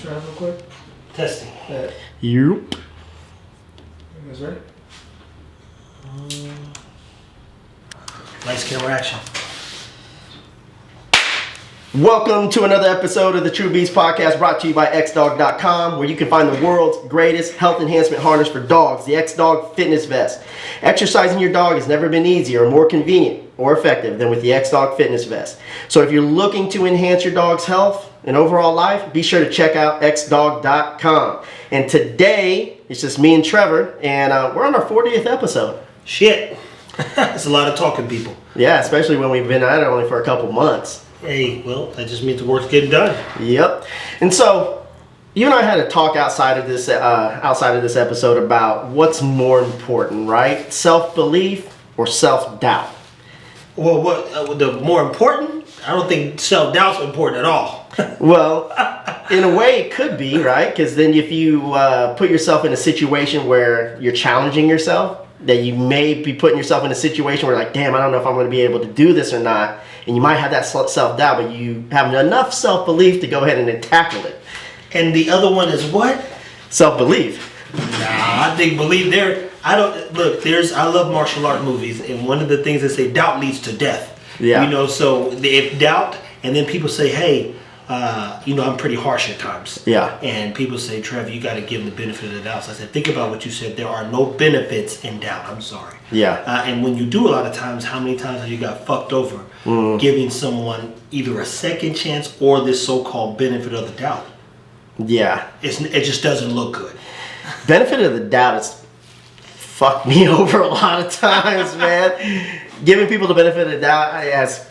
try real quick. Testing. Yep. You guys ready? Lights, camera, action. Welcome to another episode of the True Beast Podcast, brought to you by Xdog.com, where you can find the world's greatest health enhancement harness for dogs, the Xdog Fitness Vest. Exercising your dog has never been easier or more convenient or effective than with the Xdog Fitness Vest. So if you're looking to enhance your dog's health and overall life, be sure to check out Xdog.com. And today, it's just me and Trevor, and we're on our 40th episode. Shit. That's a lot of talking, people. Yeah, especially when we've been at it only for a couple months. Hey, well, that just means the work's getting done. Yep. And so, you and I had a talk outside of this episode about what's more important, right? Self-belief or self-doubt? Well, what the more important? I don't think self-doubt's important at all. Well, in a way it could be, right? Because then if you put yourself in a situation where you're challenging yourself, that you may be putting yourself in a situation where like, damn, I don't know if I'm going to be able to do this or not. And you might have that self-doubt, but you have enough self-belief to go ahead and tackle it. And the other one is what? Self-belief. Nah, I think believe there. I love martial art movies, and one of the things they say, doubt leads to death. Yeah. You know, so if doubt, and then people say, hey, I'm pretty harsh at times. Yeah. And people say, Trev, you got to give them the benefit of the doubt. So I said, think about what you said. There are no benefits in doubt. I'm sorry. Yeah. And when you do a lot of times, how many times have you got fucked over giving someone either a second chance or this so-called benefit of the doubt? Yeah. It just doesn't look good. Benefit of the doubt has fucked me over a lot of times, man. Giving people the benefit of the doubt has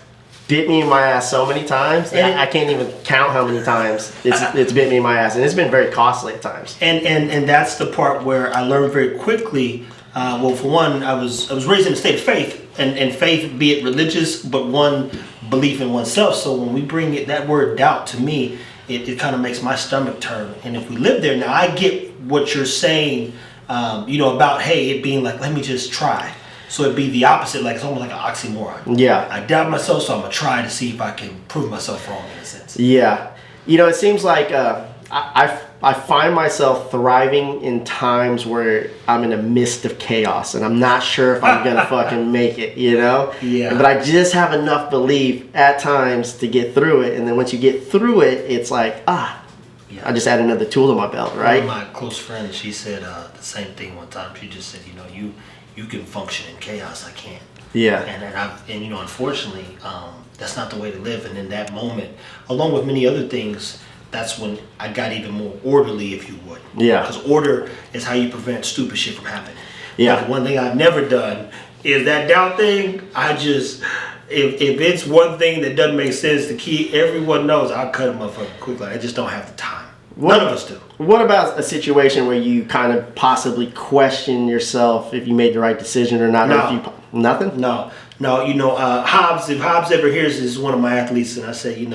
bit me in my ass so many times that I can't even count how many times it's bit me in my ass, and it's been very costly at times. And that's the part where I learned very quickly. Well, for one, I was raised in a state of faith, and faith, be it religious, but one belief in oneself. So when we bring that word doubt to me, it kind of makes my stomach turn. And if we live there now, I get what you're saying, about hey, it being like, let me just try. So it'd be the opposite, like it's almost like an oxymoron. Yeah. I doubt myself, so I'm gonna try to see if I can prove myself wrong in a sense. Yeah. It seems like I find myself thriving in times where I'm in a mist of chaos and I'm not sure if I'm gonna fucking make it, Yeah. But I just have enough belief at times to get through it, and then once you get through it, it's like, I just add another tool to my belt, right? One of my close friends, she said the same thing one time. She just said, you can function in chaos. I can't. Yeah. And unfortunately, that's not the way to live. And in that moment, along with many other things, that's when I got even more orderly, if you would. Yeah. Because order is how you prevent stupid shit from happening. Yeah. Like one thing I've never done is that doubt thing. If it's one thing that doesn't make sense, the key, everyone knows I'll cut a motherfucker quickly. I just don't have the time. None of us do. What about a situation where you kind of possibly question yourself if you made the right decision or not? No. Nothing? No. Hobbs, if Hobbs ever hears this, is one of my athletes, and I say,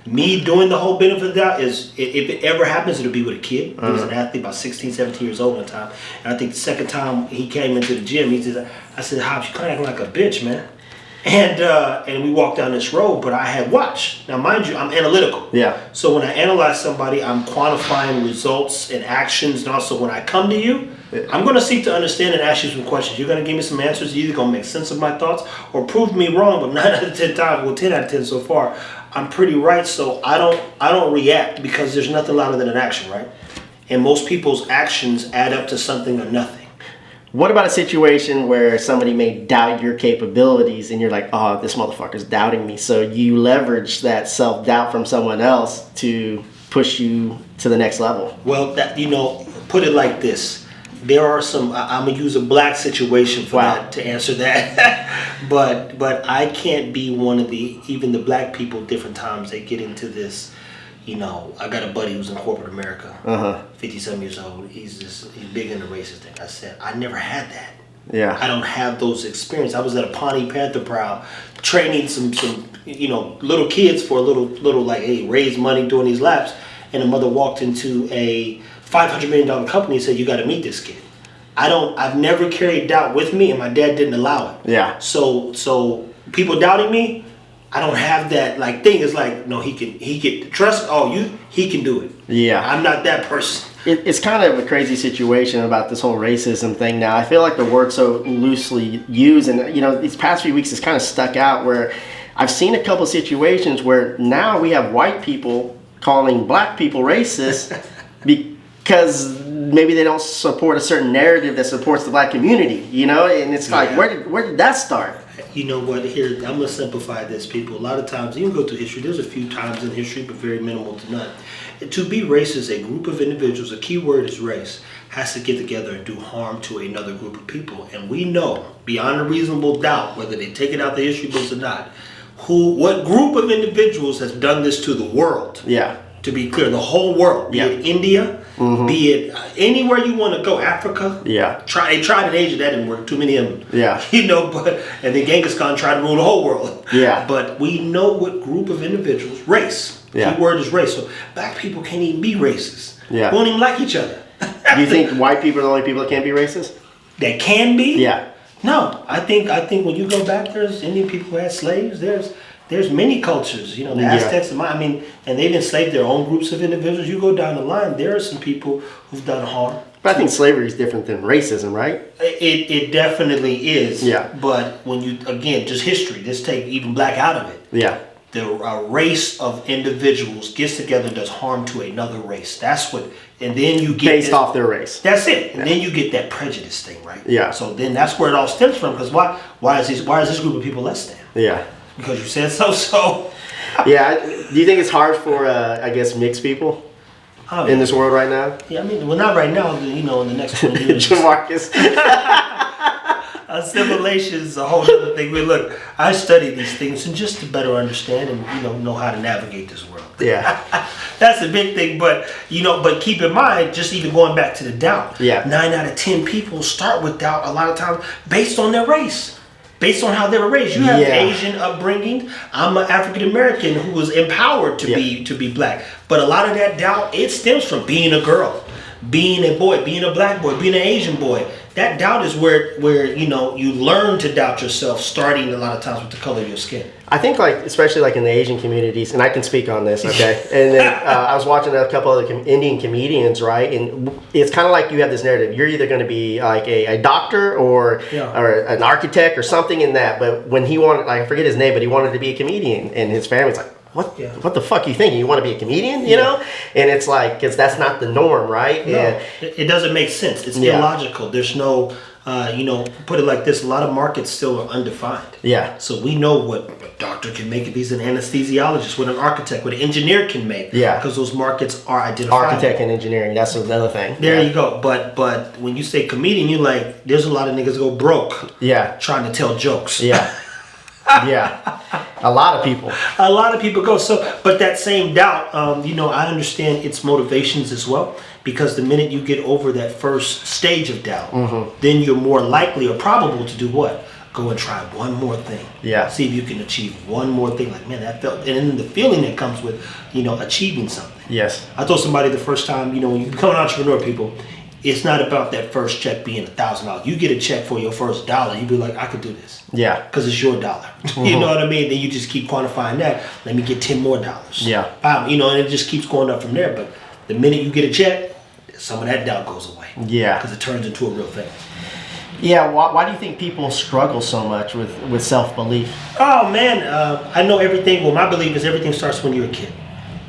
me doing the whole benefit of the doubt is, if it ever happens, it'll be with a kid. He was an athlete, about 16, 17 years old one time. And I think the second time he came into the gym, I said, Hobbs, you kind of acting like a bitch, man. And we walked down this road, but I had watched. Now, mind you, I'm analytical. Yeah. So when I analyze somebody, I'm quantifying results and actions. And also when I come to you, I'm going to seek to understand and ask you some questions. You're going to give me some answers. You're either going to make sense of my thoughts or prove me wrong. But 9 out of 10 times, well, 10 out of 10 so far, I'm pretty right. So I don't react because there's nothing louder than an action, right? And most people's actions add up to something or nothing. What about a situation where somebody may doubt your capabilities and you're like, oh, this motherfucker's doubting me. So you leverage that self-doubt from someone else to push you to the next level. Well, put it like this. There are some, I'm going to use a black situation for that to answer that. but I can't be one of even the black people, different times they get into this. I got a buddy who's in corporate America, 57 years old. He's big into racist thing. I said, I never had that. Yeah. I don't have those experiences. I was at a Pawnee Panther Prowl training some little kids for a little like, hey, raise money doing these laps. And a mother walked into a $500 million company and said, you got to meet this kid. I've never carried doubt with me, and my dad didn't allow it. Yeah. So people doubting me, I don't have that like thing. It's like, no, he can trust. He can do it. Yeah. I'm not that person. It's kind of a crazy situation about this whole racism thing now. I feel like the word's so loosely used, and these past few weeks it's kind of stuck out where I've seen a couple situations where now we have white people calling black people racist because maybe they don't support a certain narrative that supports the black community, and it's like, where did that start? You know what, here, I'm going to simplify this, people. A lot of times, you can go through history, there's a few times in history, but very minimal to none. To be racist, a group of individuals, a key word is race, has to get together and do harm to another group of people. And we know, beyond a reasonable doubt, whether they take it out the history books or not, what group of individuals has done this to the world? Yeah. To be clear, the whole world, be it India, be it anywhere you want to go, Africa. Yeah. They tried in Asia, that didn't work. Too many of them. Yeah. And then Genghis Khan tried to rule the whole world. Yeah. But we know what group of individuals, race. Yeah. Key word is race. So black people can't even be racist. Yeah. We don't even like each other. Do you think white people are the only people that can't be racist? That can be? Yeah. No, I think when you go back, there's Indian people who had slaves. There's many cultures, the Aztecs, and they've enslaved their own groups of individuals. You go down the line, there are some people who've done harm. But I think slavery is different than racism, right? It definitely is. Yeah. But when you, again, just history, just take even black out of it. Yeah. The race of individuals gets together and does harm to another race. That's what, and then you get based off their race. That's it, and then you get that prejudice thing, right? Yeah. So then that's where it all stems from. Because why is this group of people less than? Yeah. Because you said so. So. Yeah. Do you think it's hard for mixed people in this world right now? Yeah, well, not right now. In the next 20 years. Jamarcus. Assimilation is a whole other thing. Look, I study these things and just to better understand and know how to navigate this world. Yeah. That's a big thing, but keep in mind, just even going back to the doubt. Yeah. 9 out of 10 people start with doubt a lot of times based on their race. Based on how they were raised. You have Asian upbringing. I'm an African American who was empowered to be black. But a lot of that doubt, it stems from being a girl, being a boy, being a black boy, being an Asian boy. That doubt is where you learn to doubt yourself, starting a lot of times with the color of your skin. I think especially in the Asian communities, and I can speak on this, okay? And then I was watching a couple other Indian comedians, right? And it's kind of like you have this narrative. You're either going to be like a doctor or an architect or something in that. But when he wanted, I forget his name, but he wanted to be a comedian, and his family's like, what the fuck you thinking? You want to be a comedian, you know? And it's like, because that's not the norm, right? No, and it doesn't make sense. It's illogical. There's no, put it like this, a lot of markets still are undefined. Yeah. So we know what a doctor can make if he's an anesthesiologist, what an architect, what an engineer can make. Yeah. Because those markets are identified. Architect and engineering, that's another thing. There you go. But when you say comedian, you're like, there's a lot of niggas go broke. Yeah. Trying to tell jokes. Yeah. Yeah, a lot of people. A lot of people go. So, but that same doubt, I understand its motivations as well. Because the minute you get over that first stage of doubt, then you're more likely or probable to do what? Go and try one more thing. Yeah. See if you can achieve one more thing. Like, man, that felt, and then the feeling that comes with, achieving something. Yes. I told somebody the first time, when you become an entrepreneur, people, it's not about that first check being $1,000. You get a check for your first $1, you be like, I could do this. Yeah. Because it's your dollar. You know what I mean? Then you just keep quantifying that. Let me get 10 more dollars. Yeah. And it just keeps going up from there. But the minute you get a check, some of that doubt goes away. Yeah. Because it turns into a real thing. Yeah. Why do you think people struggle so much with self-belief? Oh, man. I know everything. Well, my belief is everything starts when you're a kid.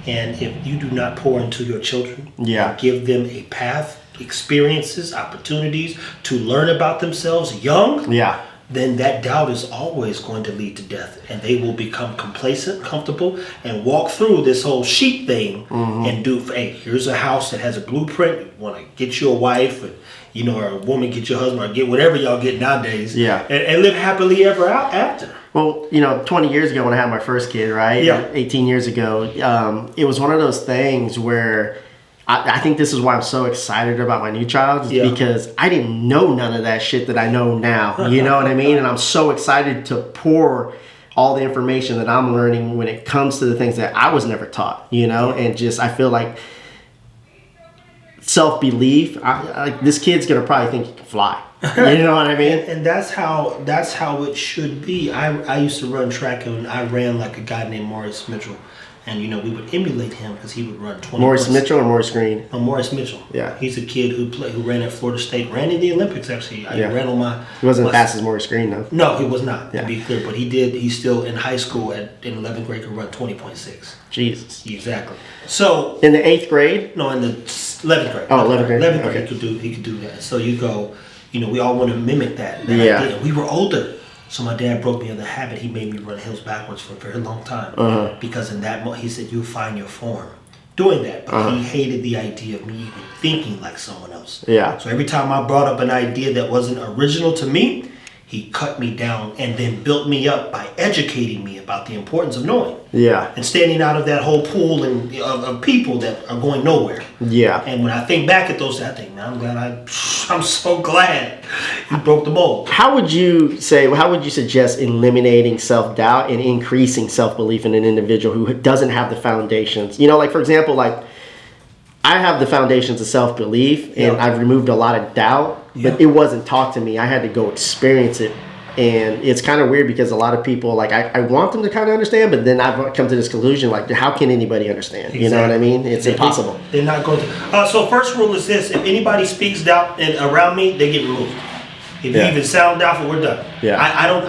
And if you do not pour into your children, give them a path, experiences, opportunities to learn about themselves young, then that doubt is always going to lead to death. And they will become complacent, comfortable, and walk through this whole sheep thing and do, hey, here's a house that has a blueprint. You want to get you a wife, and, or a woman, get your husband, or get whatever y'all get nowadays. Yeah. And live happily ever after. Well, 20 years ago when I had my first kid, right? Yeah. 18 years ago, it was one of those things where I think this is why I'm so excited about my new child, because I didn't know none of that shit that I know now. You know what I mean? And I'm so excited to pour all the information that I'm learning when it comes to the things that I was never taught, and just, I feel like self-belief, this kid's going to probably think he can fly. You know what I mean? And that's how it should be. I used to run track and I ran like a guy named Maurice Mitchell, and we would emulate him because he would run 20. Maurice Mitchell or Maurice Green? No, Maurice Mitchell. Yeah. He's a kid who ran at Florida State, ran in the Olympics actually. I ran on my. He wasn't fast as Maurice Green though. No, he was not. Yeah. To be clear, but he did. He's still in high school in 11th grade could run 20.6. Jesus. Exactly. So in the 8th grade? No, in the 11th grade. Oh, 11th grade. 11th grade. Okay. He could do that. So you go. We all want to mimic that. Yeah. idea. We were older. So my dad broke me of the habit. He made me run hills backwards for a very long time. Because in that moment, he said, you'll find your form doing that. But he hated the idea of me even thinking like someone else. Yeah. So every time I brought up an idea that wasn't original to me, he cut me down and then built me up by educating me about the importance of knowing. Yeah. And standing out of that whole pool of people that are going nowhere. Yeah. And when I think back at those, I think, man, I'm so glad you broke the mold. How would you suggest eliminating self-doubt and increasing self-belief in an individual who doesn't have the foundations? Like for example, like I have the foundations of self-belief and I've removed a lot of doubt, but it wasn't taught to me. I had to go experience it. And it's kind of weird because a lot of people, like, I want them to kind of understand, but then I've come to this conclusion, like, how can anybody understand? Exactly. You know what I mean? It's impossible. They're not going to. So first rule is this: if anybody speaks doubt around me, they get removed. If you even sound doubtful, we're done. Yeah. I don't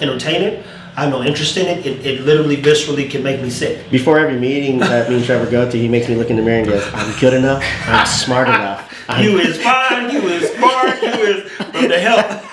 entertain it. I have no interest in it. It literally, viscerally can make me sick. Before every meeting that me and Trevor go to, he makes me look in the mirror and goes, I'm good enough. I'm smart enough. You is fine. You is smart. You is from the help.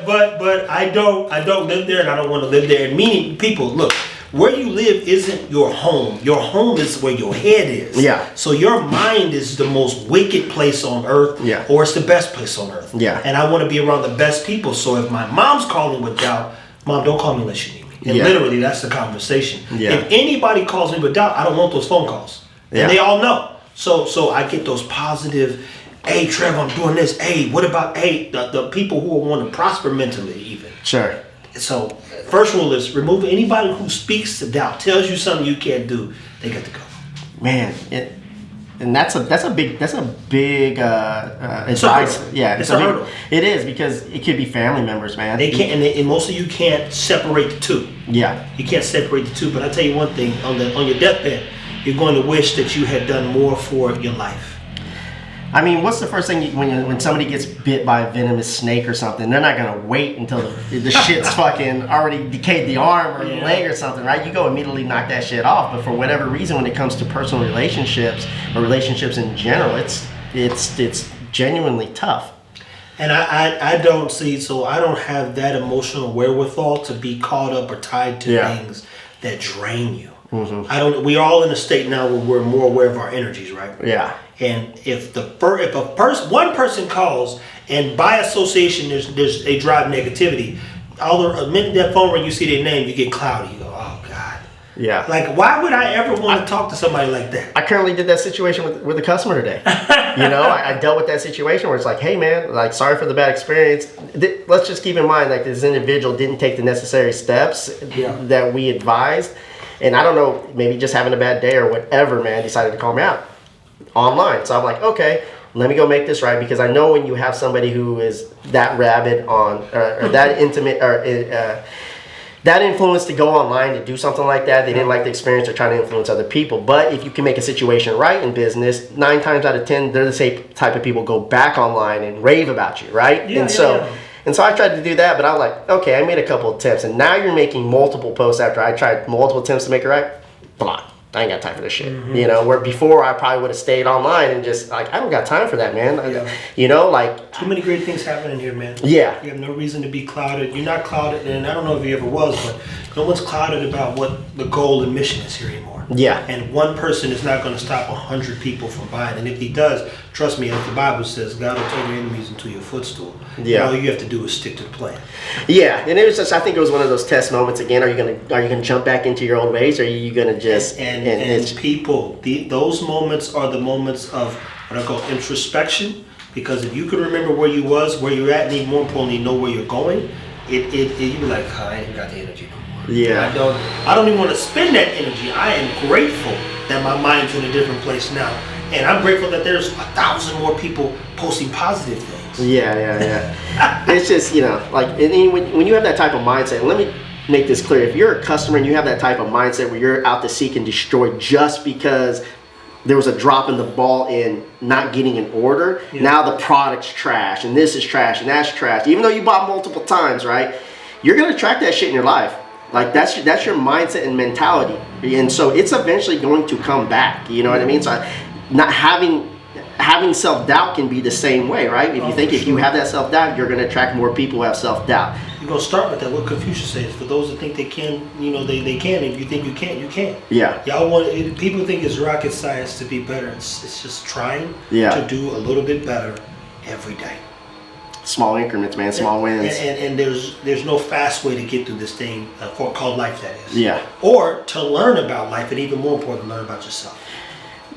But I don't live there, and I don't want to live there. And meaning, people, look, where you live isn't your home. Your home is where your head is. Yeah. So your mind is the most wicked place on earth. Yeah. Or it's the best place on earth. Yeah. And I want to be around the best people. So if my mom's calling with doubt, Mom, don't call me unless you need me. And literally, that's the conversation. Yeah. If anybody calls me with doubt, I don't want those phone calls. And they all know. So I get those positive. Hey, Trevor, I'm doing this. Hey, what about, the people who want to prosper mentally even. Sure. So, first rule is remove anybody who speaks to doubt, tells you something you can't do, they got to go. Man, and that's a big advice. It's a hurdle. It is, because it could be family members, man. They can't, and most of you can't separate the two. Yeah. You can't separate the two, but I tell you one thing, on your deathbed, you're going to wish that you had done more for your life. I mean, what's the first thing when somebody gets bit by a venomous snake or something? They're not gonna wait until the shit's fucking already decayed the arm or the leg or something, right? You go immediately knock that shit off. But for whatever reason, when it comes to personal relationships or relationships in general, it's genuinely tough. And I don't see, so I don't have that emotional wherewithal to be caught up or tied to things that drain you. Mm-hmm. We're all in a state now where we're more aware of our energies, right? Yeah. And if one person calls, and by association they drive negativity, the minute that phone ring, you see their name, you get cloudy. You go, oh God. Yeah. Like, why would I ever want to talk to somebody like that? I currently did that situation with a customer today. I dealt with that situation where it's like, hey man, like, sorry for the bad experience. Let's just keep in mind, like, this individual didn't take the necessary steps that we advised. And I don't know, maybe just having a bad day or whatever, man, decided to call me out online. So I'm like, okay, let me go make this right, because I know when you have somebody who is that rabid on, or that intimate, or that influence to go online to do something like that, they didn't like the experience, they're trying to influence other people. But if you can make a situation right in business, 9 times out of 10, they're the same type of people go back online and rave about you, right? And so I tried to do that, but I was like, okay, I made a couple attempts, and now you're making multiple posts after I tried multiple attempts to make it right. Block. I ain't got time for this shit. Mm-hmm. Where before I probably would have stayed online and just, like, I don't got time for that, man. Like, too many great things happening here, man. Yeah. You have no reason to be clouded. You're not clouded, and I don't know if you ever was, but no one's clouded about what the goal and mission is here anymore. Yeah. And one person is not going to stop 100 people from buying. And if he does, trust me, as the Bible says, God will turn your enemies into your footstool. Yeah. And all you have to do is stick to the plan. Yeah. And it was just, I think it was one of those test moments again. Are you gonna jump back into your old ways, or are you gonna just and people, those moments are the moments of what I call introspection. Because if you can remember where you was, where you're at, and even more importantly, know where you're going, you be like, oh, I ain't got the energy no more. Yeah. I don't even want to spend that energy. I am grateful that my mind's in a different place now. And I'm grateful that there's 1,000 more people posting positive things. Yeah. It's just, like, and when you have that type of mindset, let me make this clear. If you're a customer and you have that type of mindset where you're out to seek and destroy just because there was a drop in the ball in not getting an order, now the product's trash, and this is trash, and that's trash, even though you bought multiple times, right? You're going to attract that shit in your life. Like, that's your mindset and mentality. And so it's eventually going to come back. You know what I mean? So not having self-doubt can be the same way, right? If you have that self-doubt, you're going to attract more people who have self-doubt. You're going to start with that. What Confucius says, for those that think they can, they can. If you think you can't, you can't. Yeah. People think it's rocket science to be better. It's just trying to do a little bit better every day. Small increments, man. Small wins. And there's no fast way to get through this thing called life, that is. Yeah. Or to learn about life, and even more important, learn about yourself.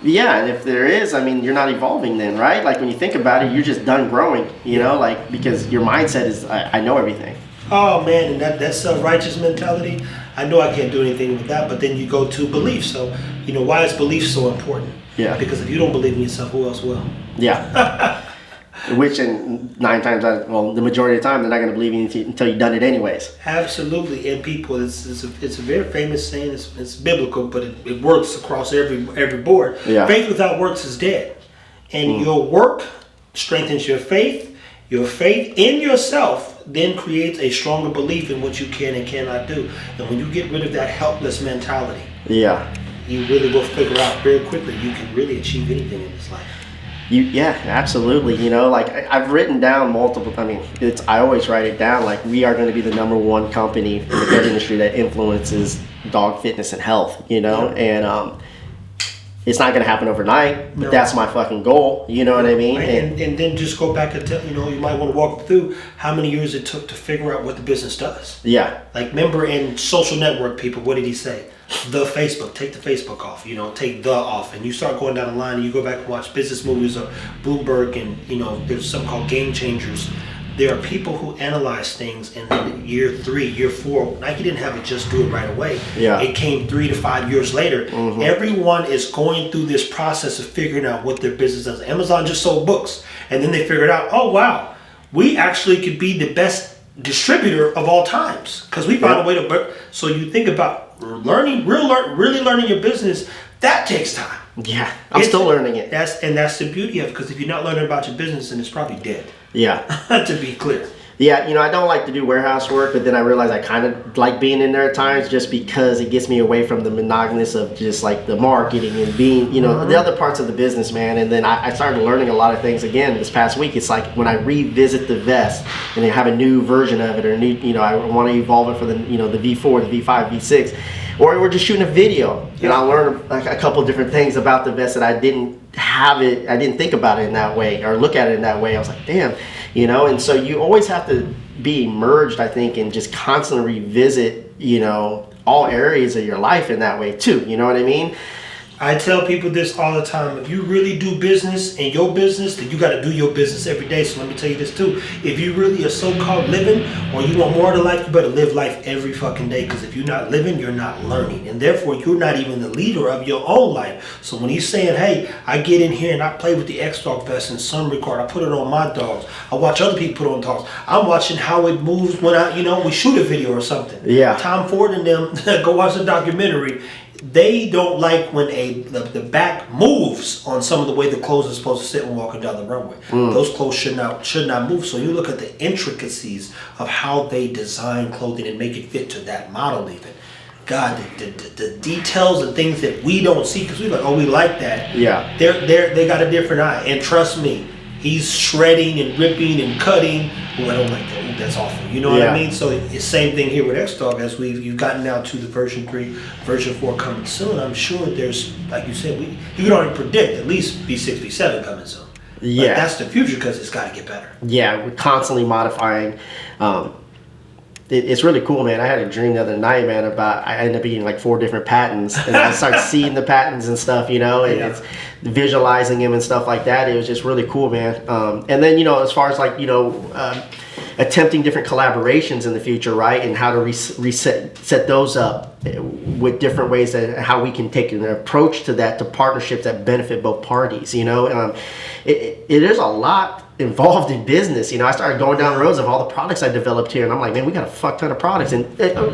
Yeah, and if there is, I mean, you're not evolving then, right? Like, when you think about it, you're just done growing, like, because your mindset is, I know everything. Oh, man, and that self-righteous mentality, I know I can't do anything with that, but then you go to belief. So, why is belief so important? Yeah. Because if you don't believe in yourself, who else will? Yeah. Which, and 9 times out, the majority of the time, they're not going to believe you until you've done it anyways. Absolutely. And people, it's a very famous saying. It's biblical, but it works across every board. Yeah. Faith without works is dead. And your work strengthens your faith. Your faith in yourself then creates a stronger belief in what you can and cannot do. And when you get rid of that helpless mentality, you really will figure out very quickly you can really achieve anything in this life. Yeah, absolutely. Like, I've written down multiple. I mean, I always write it down. Like, we are going to be the #1 company in the pet industry that influences dog fitness and health. And it's not going to happen overnight. But that's my fucking goal. You know what I mean? And then just go back and tell you might want to walk through how many years it took to figure out what the business does. Yeah. Like, remember in social network people, what did he say? The Facebook, take the Facebook off, take the off, and you start going down the line and you go back and watch business movies or Bloomberg, and there's something called Game Changers. There are people who analyze things, and then year 3, year 4, Nike didn't have it just do it right away. Yeah. It came 3 to 5 years later. Everyone is going through this process of figuring out what their business does. Amazon just sold books, and then they figured out, oh wow, we actually could be the best distributor of all times because we found a way to. So you think about really learning your business, that takes time. Yeah, I'm still learning it. That's the beauty of it, because if you're not learning about your business, then it's probably dead. Yeah. To be clear. Yeah, I don't like to do warehouse work, but then I realize I kind of like being in there at times just because it gets me away from the monotonous of just like the marketing and being, the other parts of the business, man. And then I started learning a lot of things again this past week. It's like when I revisit the vest and they have a new version of it, or new, I want to evolve it for the, the V4, the V5, V6, or we're just shooting a video. I learned like a couple of different things about the vest that I didn't think about it in that way or look at it in that way. I was like, damn. And so you always have to be immersed, I think, and just constantly revisit, all areas of your life in that way too. You know what I mean? I tell people this all the time. If you really do business in your business, then you got to do your business every day. So let me tell you this too. If you really are so-called living, or you want more out of life, you better live life every fucking day. Because if you're not living, you're not learning. And therefore, you're not even the leader of your own life. So when he's saying, hey, I get in here and I play with the Xdog vest and sun record, I put it on my dogs. I watch other people put on dogs. I'm watching how it moves when we shoot a video or something. Yeah. Tom Ford and them, go watch the documentary. They don't like when the back moves on some of the way the clothes are supposed to sit when walking down the runway. Those clothes should not move. So you look at the intricacies of how they design clothing and make it fit to that model even. God, the details and things that we don't see because we're like, oh, we like that. Yeah. They got a different eye. And trust me, he's shredding and ripping and cutting. Oh, I don't like that. Ooh, that's awful. You know what I mean? So it's the same thing here with Xdog. As you've gotten now to the version 3, version 4 coming soon. I'm sure there's, like you said, you can already predict at least V6, V7 coming soon. Yeah. But that's the future because it's got to get better. Yeah, we're constantly modifying. It's really cool, man. I had a dream the other night, man, about I ended up eating like 4 different patents, and I started seeing the patents and stuff, and it's visualizing them and stuff like that. It was just really cool, man. And then, as far as like, attempting different collaborations in the future, right? And how to set those up with different ways that how we can take an approach to that, to partnerships that benefit both parties. There's a lot involved in business. I started going down the roads of all the products I developed here, and I'm like, man, we got a fuck ton of products, and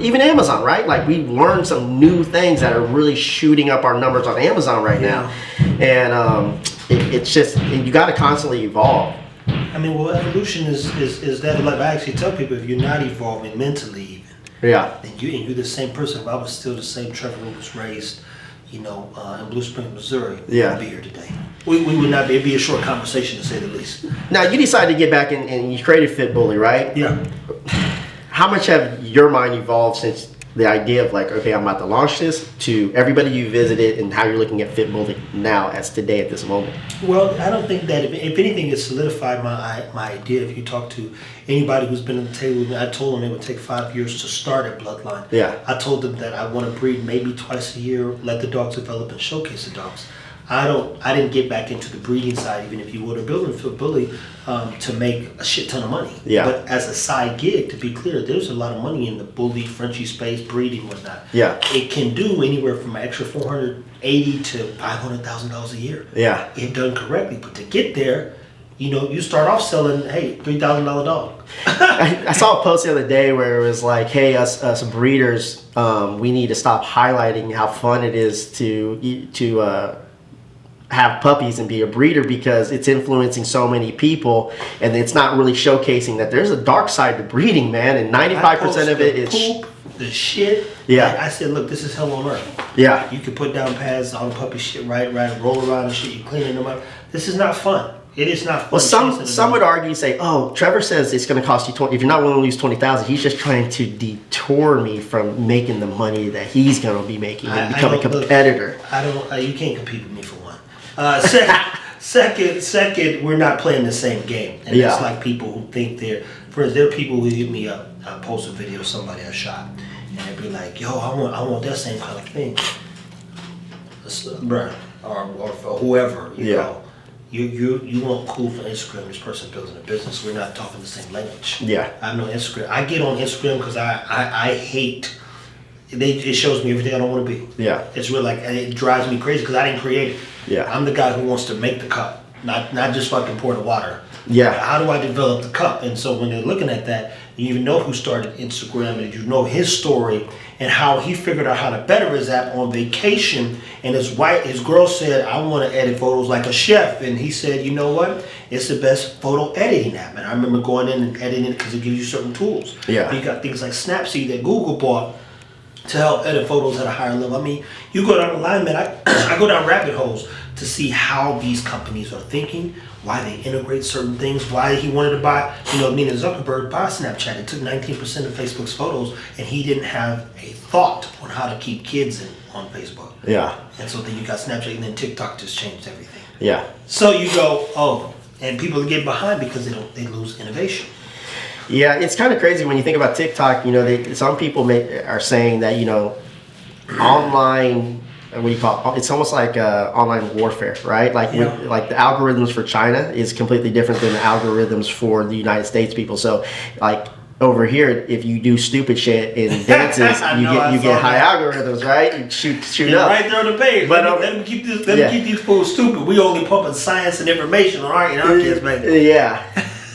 even Amazon, right? Like, we learned some new things that are really shooting up our numbers on Amazon right now, and it's just, you got to constantly evolve. I mean, well, evolution is that, like I actually tell people, if you're not evolving mentally even, then you're the same person. If I was still the same Trevor who was raised, in Blue Springs, Missouri, we wouldn't be here today. We would not be. It'd be a short conversation, to say the least. Now, you decided to get back in, and you created Fit Bully, right? Yeah. How much have your mind evolved since the idea of like, okay, I'm about to launch this, to everybody you visited and how you're looking at Fit Bully now as today at this moment? Well, I don't think that, if anything, it solidified my idea. If you talk to anybody who's been at the table with me, I told them it would take 5 years to start a bloodline. Yeah. I told them that I want to breed maybe twice a year, let the dogs develop and showcase the dogs. I didn't get back into the breeding side, even if you would, or building Fit Bully to make a shit ton of money. Yeah. But as a side gig, to be clear, there's a lot of money in the bully, Frenchie space, breeding, whatnot. Yeah. It can do anywhere from an extra $480,000 to $500,000 a year. Yeah. If done correctly. But to get there, you start off selling, hey, $3,000 dog. I saw a post the other day where it was like, hey, us breeders, we need to stop highlighting how fun it is to have puppies and be a breeder, because it's influencing so many people, and it's not really showcasing that there's a dark side to breeding, man, and 95% of it is poop, the shit. Yeah. I said, look, this is hell on earth. Yeah. You can put down pads on puppy shit, right, roll around and shit, you cleaning them up. This is not fun. It is not fun. Well, some would argue, say, oh, Trevor says it's going to cost you if you're not willing to lose $20,000, he's just trying to detour me from making the money that he's going to be making and become a competitor. You can't compete with me for one. Second, we're not playing the same game, and it's like people who think there are people who hit me up. I post a video of somebody I shot, and they be like, "Yo, I want that same kind of thing, bruh, or for whoever, you know." You want cool for Instagram. This person building a business. We're not talking the same language. Yeah, I know Instagram. I get on Instagram because I hate. It shows me everything I don't want to be. Yeah. It's really like, it drives me crazy because I didn't create it. Yeah. I'm the guy who wants to make the cup, not just fucking pour the water. Yeah. How do I develop the cup? And so when they're looking at that, you even know who started Instagram, and you know his story and how he figured out how to better his app on vacation. And his girl said, I want to edit photos like a chef. And he said, you know what? It's the best photo editing app. And I remember going in and editing it because it gives you certain tools. Yeah. You got things like Snapseed that Google bought to help edit photos at a higher level. I mean, you go down the line, man, I go down rabbit holes to see how these companies are thinking, why they integrate certain things, why he wanted to buy, Nina Zuckerberg buy Snapchat. It took 19% of Facebook's photos, and he didn't have a thought on how to keep kids on Facebook. Yeah. And so then you got Snapchat, and then TikTok just changed everything. Yeah. So you go, oh, and people get behind because they lose innovation. Yeah, it's kind of crazy when you think about TikTok. Some people are saying that online, what do you call it? It's almost like online warfare, right? Like like the algorithms for China is completely different than the algorithms for the United States people. So like over here, if you do stupid shit in dances, you get high algorithms, right? You shoot up right there on the page. But let them keep these fools stupid. We only pumping science and information on our kids, man. Yeah.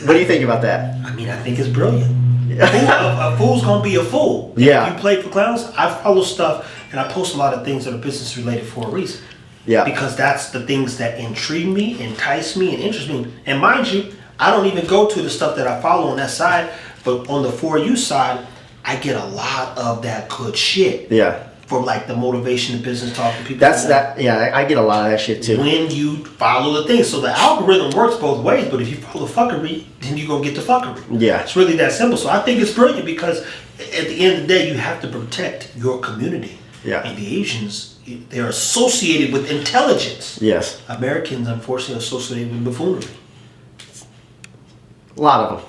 What do you think about that? I mean, I think it's brilliant. A fool's gonna be a fool. Yeah. If you play for clowns, I follow stuff and I post a lot of things that are business related for a reason. Yeah. Because that's the things that intrigue me, entice me, and interest me. And mind you, I don't even go to the stuff that I follow on that side, but on the For You side, I get a lot of that good shit. Yeah. For like the motivation of business talk to people. I get a lot of that shit too. When you follow the thing. So the algorithm works both ways, but if you follow fuckery, then you're going to get the fuckery. Yeah. It's really that simple. So I think it's brilliant because at the end of the day, you have to protect your community. Yeah. And the Asians, they're associated with intelligence. Yes. Americans, unfortunately, are associated with buffoonery. A lot of them.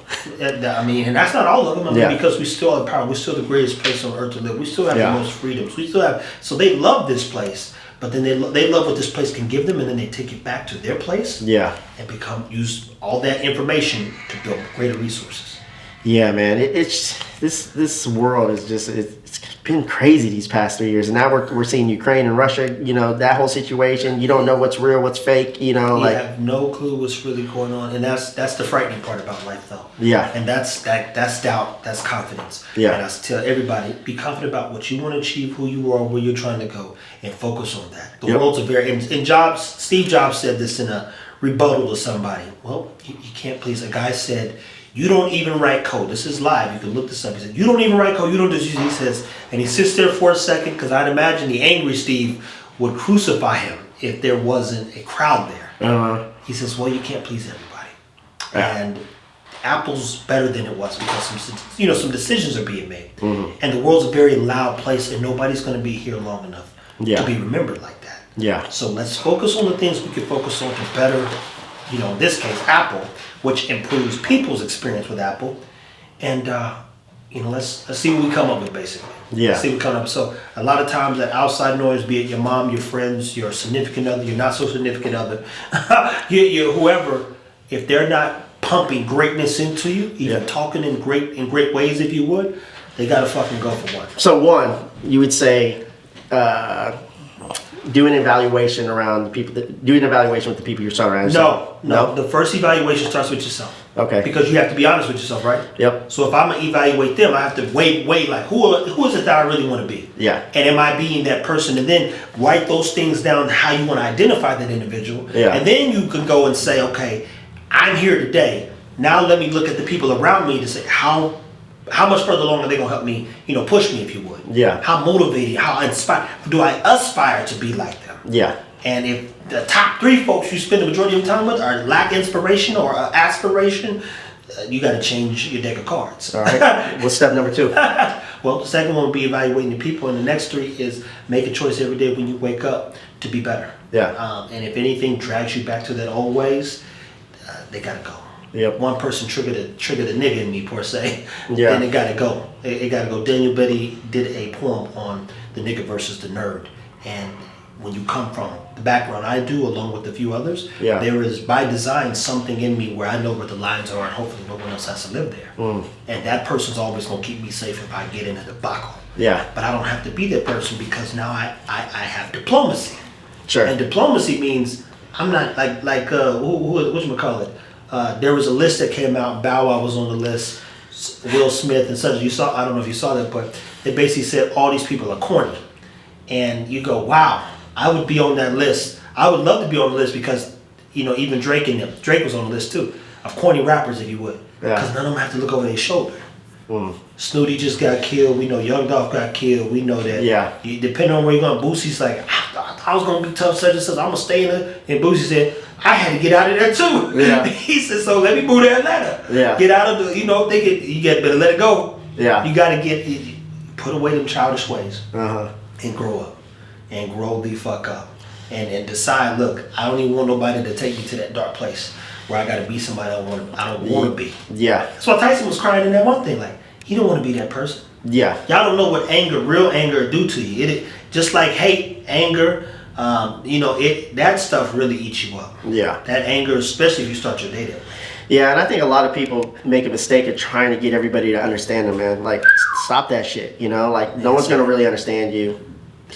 I mean, and that's not all of them. Because we still have power. We're still the greatest place on earth to live. We still have the most freedoms. We still have. So they love this place, but then they love what this place can give them, and then they take it back to their place. Yeah. And use all that information to build greater resources. Yeah, man. It's this world is just it's been crazy these past 3 years, and now we're seeing Ukraine and Russia. You know, that whole situation. You don't know what's real, what's fake. You know, You like have no clue what's really going on, and that's the frightening part about life, though. Yeah. And that's doubt, that's confidence. Yeah. And I tell everybody, be confident about what you want to achieve, who you are, where you're trying to go, and focus on that. The world's a very and Jobs. Steve Jobs said this in a rebuttal to somebody. Well, you can't please. A guy said, "You don't even write code." This is live. You can look this up. He said, "You don't even write code. You don't just." He says, and he sits there for a second because I'd imagine the angry Steve would crucify him if there wasn't a crowd there. He says, "Well, you can't please everybody," and Apple's better than it was because some decisions are being made, and the world's a very loud place, and nobody's going to be here long enough to be remembered like that. Yeah. So let's focus on the things we can focus on to better, in this case, Apple, which improves people's experience with Apple, and let's see what we come up with, basically. Yeah. Let's see what we come up. So a lot of times that outside noise, be it your mom, your friends, your significant other, your not so significant other, your whoever, if they're not pumping greatness into you, even talking in great ways, if you would, they gotta fucking go for one. So one, you would say, do an evaluation around the people. Do an evaluation with the people you're surrounded. No. The first evaluation starts with yourself. Okay. Because you have to be honest with yourself, right? Yep. So if I'm gonna evaluate them, I have to weigh like who is it that I really want to be? Yeah. And am I being that person? And then write those things down, how you want to identify that individual. Yeah. And then you can go and say, okay, I'm here today. Now let me look at the people around me to say how much further along are they gonna help me, push me, if you would. Yeah. How motivated, how inspired do I aspire to be like them? Yeah. And if the top 3 folks you spend the majority of your time with are lack inspiration or aspiration, you got to change your deck of cards. All right. What's step number 2? Well, the second one would be evaluating the people, and the next 3 is make a choice every day when you wake up to be better. Yeah. And if anything drags you back to that old ways, they got to go. Yep. One person triggered the nigga in me, per se. Yeah. Then it got to go. It got to go. Daniel Betty did a poem on the nigga versus the nerd, and when you come from the background I do, along with a few others, there is by design something in me where I know where the lines are, and hopefully no one else has to live there. And that person's always gonna keep me safe if I get in a debacle. Yeah. But I don't have to be that person because now I have diplomacy. Sure. And diplomacy means I'm not whatchamacallit? There was a list that came out. Bow Wow was on the list. Will Smith and such. I don't know if you saw that, but it basically said all these people are corny. And you go, wow, I would be on that list. I would love to be on the list because, even Drake and them. Drake was on the list too, of corny rappers, if you would. Because none of them have to look over their shoulder. Snooty just got killed. We know Young Dolph got killed. We know that. Yeah. Depending on where you're going, Boosie's like, I was going to be tough, such and such. I'm going to stay in there. And Boosie said, I had to get out of there too. Yeah. He said, so let me move to Atlanta. Yeah. Get out of the, you better let it go. Yeah. You got to put away them childish ways. Uh-huh. And grow up. And grow the fuck up. And decide, look, I don't even want nobody to take me to that dark place where I got to be somebody I don't want to be. Yeah. That's why Tyson was crying in that one thing. Like, he don't want to be that person. Yeah. Y'all don't know what real anger do to you. It just like hate, anger, that stuff really eats you up. Yeah. That anger, especially if you start your day that way. Yeah, and I think a lot of people make a mistake of trying to get everybody to understand them, man. Like, stop that shit, Like, no one's going to really understand you.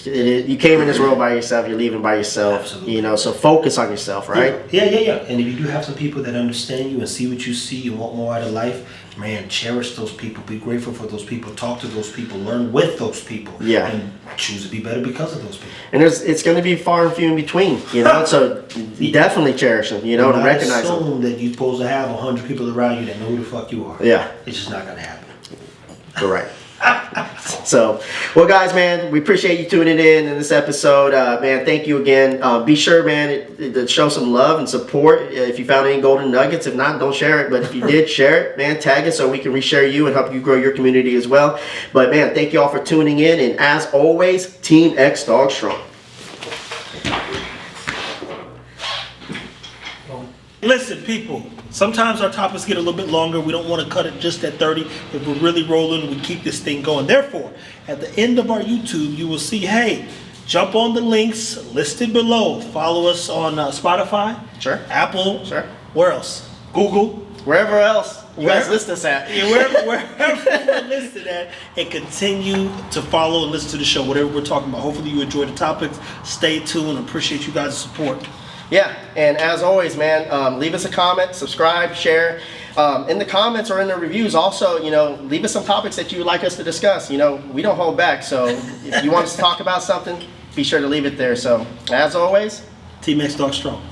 You came in this world by yourself, you're leaving by yourself. Absolutely. So focus on yourself, right? Yeah. And if you do have some people that understand you and see what you see and want more out of life, man, cherish those people. Be grateful for those people. Talk to those people. Learn with those people. Yeah. And choose to be better because of those people. And it's going to be far and few in between, So definitely cherish them, to recognize them. Assume that you're supposed to have 100 people around you that know who the fuck you are. Yeah. It's just not going to happen. Correct. So, well, guys, man, we appreciate you tuning in this episode. Man, thank you again. Be sure, man, to show some love and support. If you found any golden nuggets, if not, don't share it. But if you did, share it, man, tag it so we can reshare you and help you grow your community as well. But, man, thank you all for tuning in. And as always, Team Xdog Strong. Listen, people, sometimes our topics get a little bit longer. We don't want to cut it just at 30. If we're really rolling, we keep this thing going. Therefore, at the end of our YouTube, you will see, hey, jump on the links listed below. Follow us on Spotify, Sure. Apple, Sure. where else? Google. Wherever else you guys Wherever- listen to us at. Yeah, wherever you're listening at, and continue to follow and listen to the show, whatever we're talking about. Hopefully you enjoy the topics. Stay tuned. Appreciate you guys' support. Yeah, and as always, man, leave us a comment, subscribe, share. In the comments or in the reviews, also, leave us some topics that you would like us to discuss. We don't hold back, so if you want us to talk about something, be sure to leave it there. So, as always, Team Xdog strong.